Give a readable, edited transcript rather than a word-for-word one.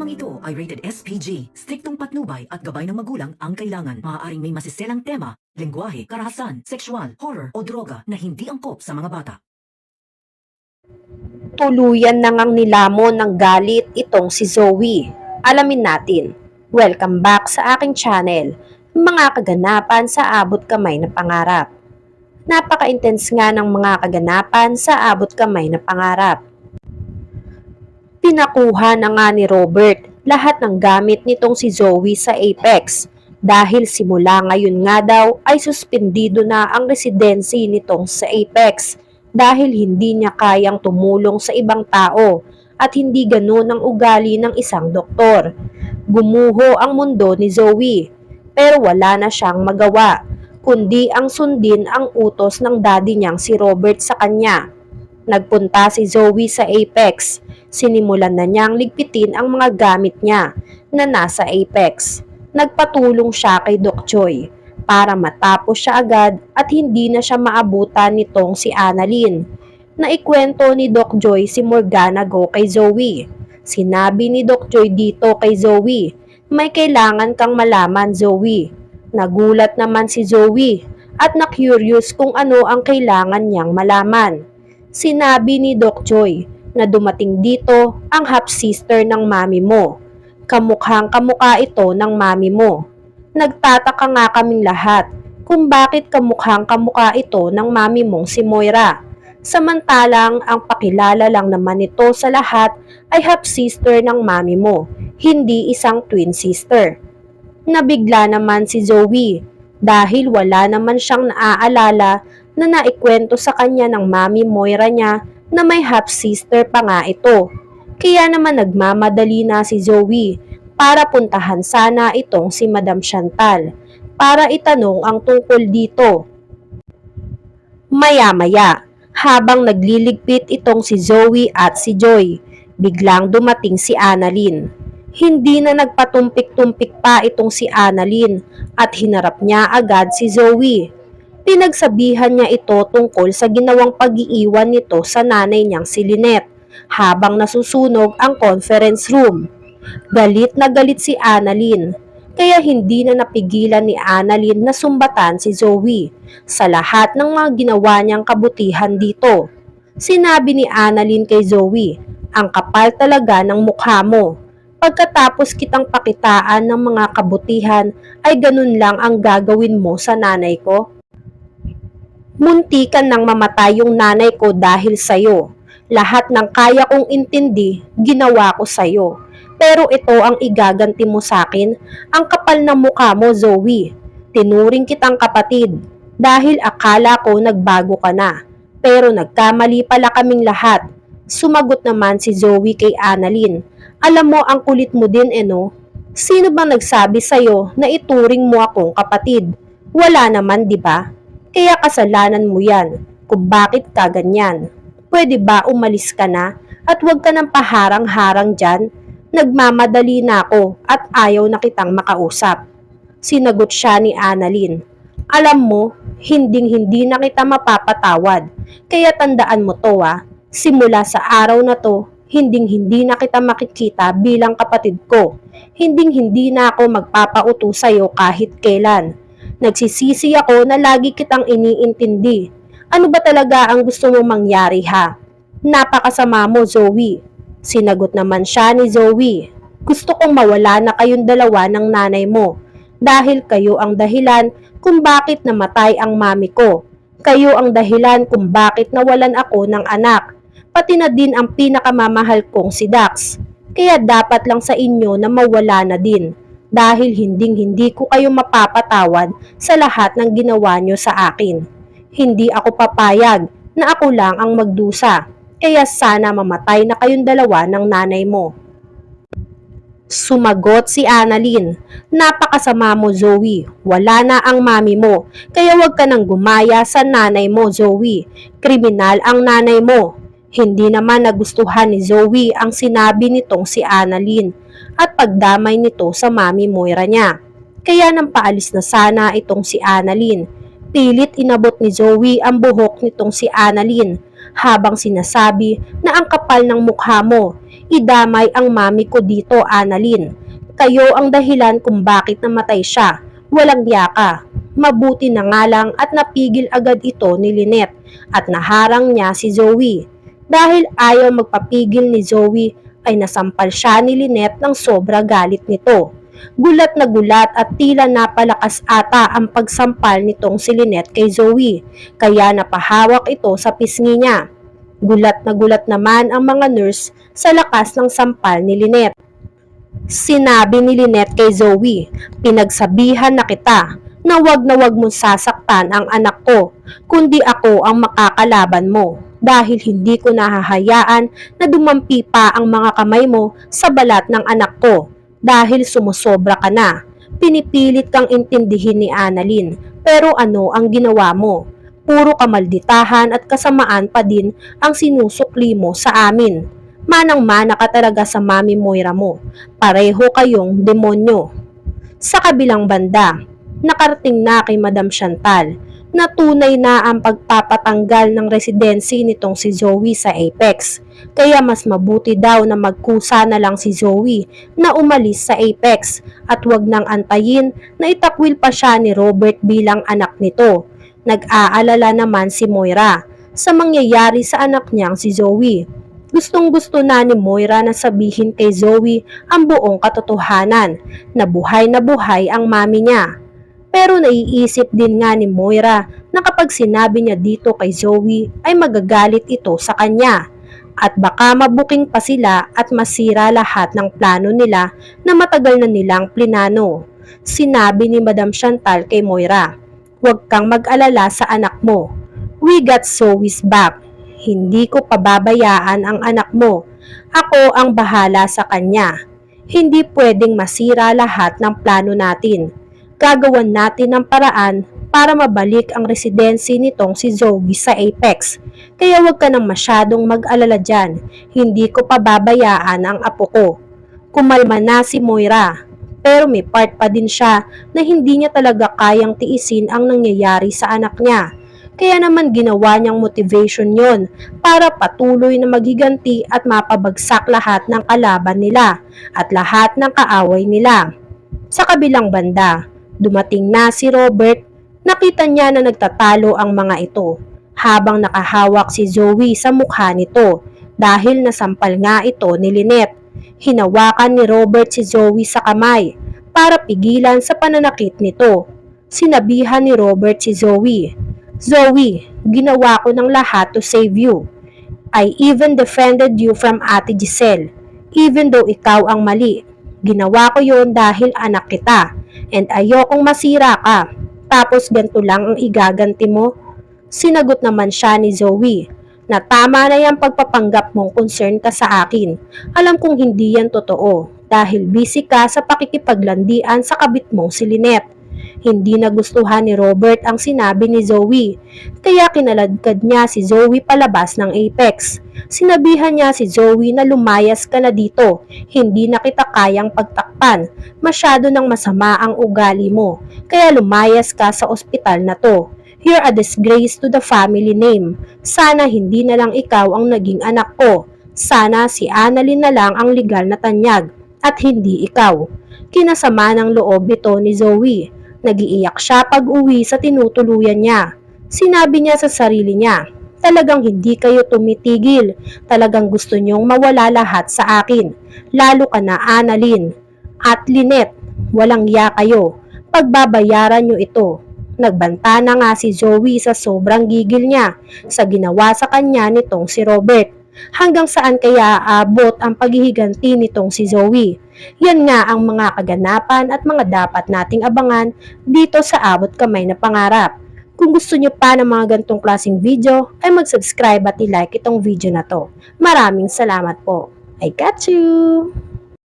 Programang ito ay rated SPG. Striktong patnubay at gabay ng magulang ang kailangan. Maaaring may masiselang tema, lengguwahe, karahasan, sexual, horror o droga na hindi angkop sa mga bata. Tuluyan na ngang nilamon ng galit itong si Zoe. Alamin natin. Welcome back sa aking channel, mga kaganapan sa abot kamay na pangarap. Napaka-intense nga ng mga kaganapan sa abot kamay na pangarap. Pinakuha na nga ni Robert lahat ng gamit nitong si Zoe sa Apex dahil simula ngayon nga daw ay suspendido na ang residency nitong sa Apex dahil hindi niya kayang tumulong sa ibang tao at hindi ganoon ang ugali ng isang doktor. Gumuho ang mundo ni Zoe pero wala na siyang magawa kundi ang sundin ang utos ng daddy niyang si Robert sa kanya. Nagpunta si Zoe sa Apex. Sinimulan na niyang ligpitin ang mga gamit niya na nasa Apex. Nagpatulong siya kay Doc Joy para matapos siya agad at hindi na siya maabutan nitong si Annalyn. Naikwento ni Doc Joy si Morgana Go kay Zoe. Sinabi ni Doc Joy dito kay Zoe, "May kailangan kang malaman, Zoe." Nagulat naman si Zoe at na-curious kung ano ang kailangan niyang malaman. Sinabi ni Doc Joy na dumating dito ang half-sister ng mami mo. Kamukhang kamukha ito ng mami mo. Nagtataka nga kaming lahat kung bakit kamukhang kamukha ito ng mami mong si Moira. Samantalang ang pakilala lang naman ito sa lahat ay half-sister ng mami mo, hindi isang twin sister. Nabigla naman si Zoe dahil wala naman siyang naaalala na naikwento sa kanya ng mami Moira niya na may half-sister pa nga ito. Kaya naman nagmamadali na si Zoe para puntahan sana itong si Madam Chantal para itanong ang tungkol dito. Maya-maya, habang nagliligpit itong si Zoe at si Joy, biglang dumating si Annalyn. Hindi na nagpatumpik-tumpik pa itong si Annalyn at hinarap niya agad si Zoe. Pinagsabihan niya ito tungkol sa ginawang pag-iiwan nito sa nanay niyang si Lynette habang nasusunog ang conference room. Galit na galit si Annalyn, kaya hindi na napigilan ni Annalyn na sumbatan si Zoe sa lahat ng mga ginawa niyang kabutihan dito. Sinabi ni Annalyn kay Zoe, "Ang kapal talaga ng mukha mo. Pagkatapos kitang pakitaan ng mga kabutihan ay ganun lang ang gagawin mo sa nanay ko? Muntikan nang mamatay yung nanay ko dahil sa'yo. Lahat ng kaya kong intindi, ginawa ko sa'yo. Pero ito ang igaganti mo sa'kin, ang kapal ng mukha mo, Zoe. Tinuring kitang kapatid dahil akala ko nagbago ka na. Pero nagkamali pala kaming lahat." Sumagot naman si Zoe kay Annalyn, "Alam mo ang kulit mo din no? Sino bang nagsabi sa'yo na ituring mo akong kapatid? Wala naman, di ba? Kaya kasalanan mo yan kung bakit ka ganyan. Pwede ba umalis ka na at huwag ka nang paharang-harang dyan? Nagmamadali na ako at ayaw na kitang makausap." Sinagot siya ni Annalyn, "Alam mo, hinding-hindi na kita mapapatawad. Kaya tandaan mo to simula sa araw na to, hinding-hindi na kita makikita bilang kapatid ko. Hinding-hindi na ako magpapauto sa'yo kahit kailan. Nagsisisi ako na lagi kitang iniintindi. Ano ba talaga ang gusto mong mangyari Napakasama mo, Zoe." Sinagot naman siya ni Zoe, "Gusto kong mawala na kayong dalawa ng nanay mo dahil kayo ang dahilan kung bakit namatay ang mami ko. Kayo ang dahilan kung bakit nawalan ako ng anak. Pati na din ang pinakamamahal kong si Dax. Kaya dapat lang sa inyo na mawala na din. Dahil hinding-hindi ko kayo mapapatawad sa lahat ng ginawa nyo sa akin. Hindi ako papayag na ako lang ang magdusa, kaya sana mamatay na kayong dalawa ng nanay mo." Sumagot si Annalyn, "Napakasama mo, Zoe. Wala na ang mami mo, kaya huwag ka nang gumaya sa nanay mo, Zoe. Kriminal ang nanay mo." Hindi naman nagustuhan ni Zoe ang sinabi nitong si Annalyn at pagdamay nito sa mami Moira niya. Kaya nang paalis na sana itong si Annalyn, pilit inabot ni Zoe ang buhok nitong si Annalyn habang sinasabi na ang kapal ng mukha mo, Idamay ang mami ko dito, Annalyn. Kayo ang dahilan kung bakit namatay siya. Walang yaka. Mabuti na nga lang at napigil agad ito ni Lynette at naharang niya si Zoe. Dahil ayaw magpapigil ni Zoe ay nasampal siya ni Lynette ng sobra galit nito. Gulat na gulat at tila napalakas ata ang pagsampal nitong si Lynette kay Zoe, kaya napahawak ito sa pisngi niya. Gulat na gulat naman ang mga nurse sa lakas ng sampal ni Lynette. Sinabi ni Lynette kay Zoe, pinagsabihan na kita na wag mong sasaktan ang anak ko, kundi ako ang makakalaban mo dahil hindi ko nahahayaan na dumampi pa ang mga kamay mo sa balat ng anak ko dahil sumusobra ka na. Pinipilit kang intindihin ni Annalyn, pero ano ang ginawa mo? Puro kamalditahan at kasamaan pa din ang sinusukli mo sa amin. Manang-mana ka talaga sa Mami Moira mo. Pareho kayong demonyo. Sa kabilang banda, nakarating na kay Madam Chantal na tunay na ang pagpapatanggal ng residency nitong si Zoe sa Apex. Kaya mas mabuti daw na magkusa na lang si Zoe na umalis sa Apex at wag nang antayin na itakwil pa siya ni Robert bilang anak nito. Nag-aalala naman si Moira sa mangyayari sa anak niyang si Zoe. Gustong-gusto na ni Moira na sabihin kay Zoe ang buong katotohanan na buhay ang mami niya. Pero naiisip din nga ni Moira na kapag sinabi niya dito kay Zoe ay magagalit ito sa kanya at baka mabuking pa sila at masira lahat ng plano nila na matagal na nilang plinano. Sinabi ni Madam Chantal kay Moira, "Huwag kang mag-alala sa anak mo. We got Zoe's back. Hindi ko pababayaan ang anak mo. Ako ang bahala sa kanya. Hindi pwedeng masira lahat ng plano natin. Gagawan natin ng paraan para mabalik ang residency nitong si Zoe sa Apex. Kaya huwag ka nang masyadong mag-alala dyan. Hindi ko pababayaan ang apo ko." Kumalma na si Moira, pero may part pa din siya na hindi niya talaga kayang tiisin ang nangyayari sa anak niya. Kaya naman ginawa niyang motivation yon para patuloy na maghiganti at mapabagsak lahat ng kalaban nila at lahat ng kaaway nila. Sa kabilang banda, dumating na si Robert. Nakita niya na nagtatalo ang mga ito habang nakahawak si Zoe sa mukha nito dahil nasampal nga ito ni Lynette. Hinawakan ni Robert si Zoe sa kamay para pigilan sa pananakit nito. Sinabihan ni Robert si Zoe, "Zoe, ginawa ko ng lahat to save you. I even defended you from Ate Giselle, even though ikaw ang mali. Ginawa ko yon dahil anak kita, and ayokong masira ka. Tapos ganito lang ang igaganti mo?" Sinagot naman siya ni Zoe na tama na yung pagpapanggap mong concern ka sa akin. Alam kong hindi yan totoo dahil busy ka sa pakikipaglandian sa kabit mong si Lynette. Hindi nagustuhan ni Robert ang sinabi ni Zoe, kaya kinaladkad niya si Zoe palabas ng Apex. Sinabihan niya si Zoe na lumayas ka na dito, hindi na kita kayang pagtakpan, masyado nang masama ang ugali mo, kaya lumayas ka sa ospital na to. You're a disgrace to the family name. Sana hindi na lang ikaw ang naging anak ko. Sana si Annalyn na lang ang legal na tanyag at hindi ikaw. Kinasama ng loob ito ni Zoe. Nagiiyak siya pag-uwi sa tinutuluyan niya. Sinabi niya sa sarili niya, "Talagang hindi kayo tumitigil. Talagang gusto niyong mawala lahat sa akin. Lalo ka na, Annalyn. At Lynette, walang ya kayo. Pagbabayaran niyo ito." Nagbanta na nga si Zoe sa sobrang gigil niya sa ginawa sa kanya nitong si Robert. Hanggang saan kaya aabot ang paghihiganti nitong si Zoe? Yan nga ang mga kaganapan at mga dapat nating abangan dito sa Abot Kamay na Pangarap. Kung gusto nyo pa ng mga gantong klaseng video, ay mag-subscribe at i-like itong video na to. Maraming salamat po. I got you!